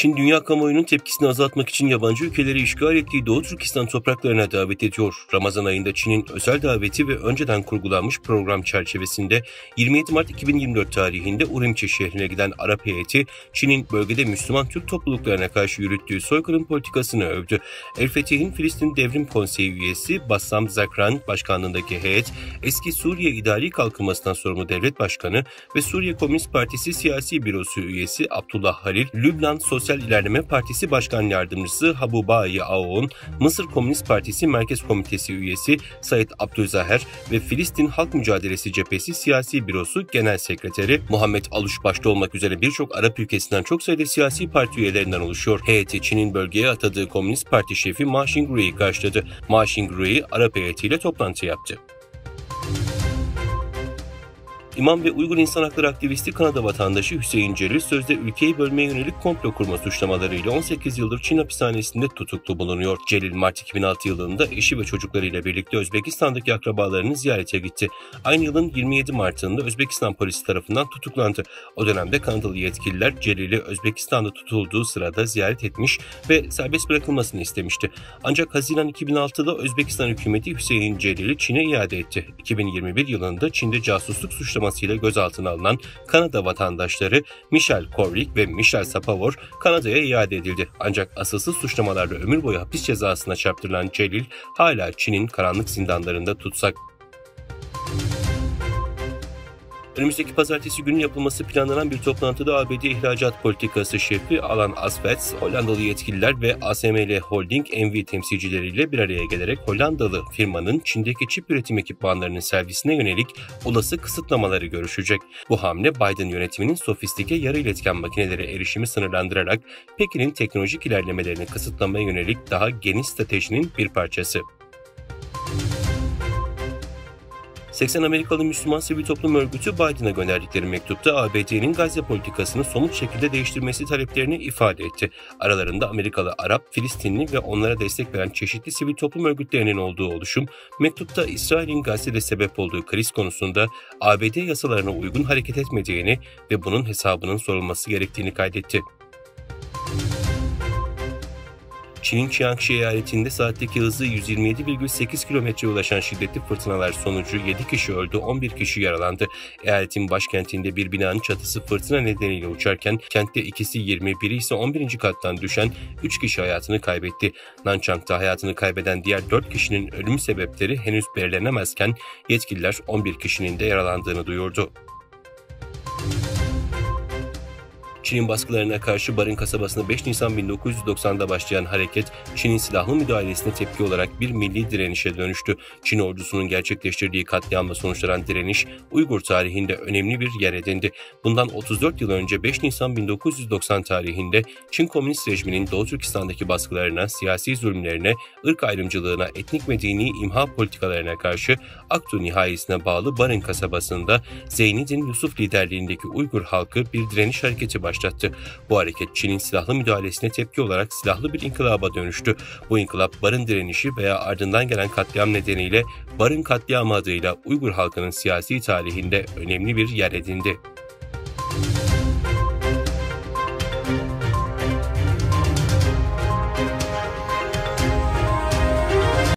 Çin, dünya kamuoyunun tepkisini azaltmak için yabancı ülkeleri işgal ettiği Doğu Türkistan topraklarına davet ediyor. Ramazan ayında Çin'in özel daveti ve önceden kurgulanmış program çerçevesinde 27 Mart 2024 tarihinde Urumqi şehrine giden Arap heyeti, Çin'in bölgede Müslüman Türk topluluklarına karşı yürüttüğü soykırım politikasını övdü. El Fetih'in Filistin Devrim Konseyi üyesi Bassam Zakran başkanlığındaki heyet, eski Suriye İdari Kalkınmasından sorumlu devlet başkanı ve Suriye Komünist Partisi Siyasi Bürosu üyesi Abdullah Halil, Lübnan Sosyal İlerleme Partisi Başkan Yardımcısı Habubai Aoun, Mısır Komünist Partisi Merkez Komitesi üyesi Said Abdülzaher ve Filistin Halk Mücadelesi Cephesi Siyasi Bürosu Genel Sekreteri Muhammed Aluş başta olmak üzere birçok Arap ülkesinden çok sayıda siyasi parti üyelerinden oluşuyor. Heyeti Çin'in bölgeye atadığı Komünist Parti şefi Ma Xingrui'yi karşıladı. Ma Xingrui, Arap heyetiyle toplantı yaptı. İmam ve Uygur insan hakları aktivisti Kanada vatandaşı Hüseyin Celil, sözde ülkeyi bölmeye yönelik komplo kurma suçlamalarıyla 18 yıldır Çin hapishanesinde tutuklu bulunuyor. Celil, Mart 2006 yılında eşi ve çocuklarıyla birlikte Özbekistan'daki akrabalarını ziyarete gitti. Aynı yılın 27 Mart'ında Özbekistan polisi tarafından tutuklandı. O dönemde Kanadalı yetkililer Celil'i Özbekistan'da tutulduğu sırada ziyaret etmiş ve serbest bırakılmasını istemişti. Ancak Haziran 2006'da Özbekistan hükümeti Hüseyin Celil'i Çin'e iade etti. 2021 yılında Çin'de casusluk suçlamasıyla gözaltına alınan Kanada vatandaşları Michel Korlik ve Michel Sapavor Kanada'ya iade edildi. Ancak asılsız suçlamalarla ömür boyu hapis cezasına çarptırılan Celil hala Çin'in karanlık zindanlarında tutsak. Önümüzdeki pazartesi günü yapılması planlanan bir toplantıda ABD ihracat politikası şefi Alan Asvets, Hollandalı yetkililer ve ASML Holding NV temsilcileriyle bir araya gelerek Hollandalı firmanın Çin'deki çip üretim ekipmanlarının servisine yönelik olası kısıtlamaları görüşecek. Bu hamle Biden yönetiminin sofistike yarı iletken makinelere erişimi sınırlandırarak Pekin'in teknolojik ilerlemelerini kısıtlamaya yönelik daha geniş stratejinin bir parçası. 80 Amerikalı Müslüman sivil toplum örgütü Biden'a gönderdikleri mektupta ABD'nin Gazze politikasını somut şekilde değiştirmesi taleplerini ifade etti. Aralarında Amerikalı, Arap, Filistinli ve onlara destek veren çeşitli sivil toplum örgütlerinin olduğu oluşum, mektupta İsrail'in Gazze'de sebep olduğu kriz konusunda ABD yasalarına uygun hareket etmediğini ve bunun hesabının sorulması gerektiğini kaydetti. Çin'in Jiangxi eyaletinde saatteki hızı 127,8 kilometreye ulaşan şiddetli fırtınalar sonucu 7 kişi öldü, 11 kişi yaralandı. Eyaletin başkentinde bir binanın çatısı fırtına nedeniyle uçarken kentte ikisi 20, biri ise 11. kattan düşen 3 kişi hayatını kaybetti. Nanchang'da hayatını kaybeden diğer 4 kişinin ölüm sebepleri henüz belirlenemezken yetkililer 11 kişinin de yaralandığını duyurdu. Çin'in baskılarına karşı Barın kasabasında 5 Nisan 1990'da başlayan hareket, Çin'in silahlı müdahalesine tepki olarak bir milli direnişe dönüştü. Çin ordusunun gerçekleştirdiği katliamla sonuçlanan direniş, Uygur tarihinde önemli bir yer edindi. Bundan 34 yıl önce 5 Nisan 1990 tarihinde Çin Komünist rejiminin Doğu Türkistan'daki baskılarına, siyasi zulümlerine, ırk ayrımcılığına, etnik ve dini imha politikalarına karşı Aktu nihayesine bağlı Barın kasabasında Zeynedin Yusuf liderliğindeki Uygur halkı bir direniş hareketi başlattı. Bu hareket Çin'in silahlı müdahalesine tepki olarak silahlı bir inkılaba dönüştü. Bu inkılap Barın direnişi veya ardından gelen katliam nedeniyle Barın katliamı adıyla Uygur halkının siyasi tarihinde önemli bir yer edindi.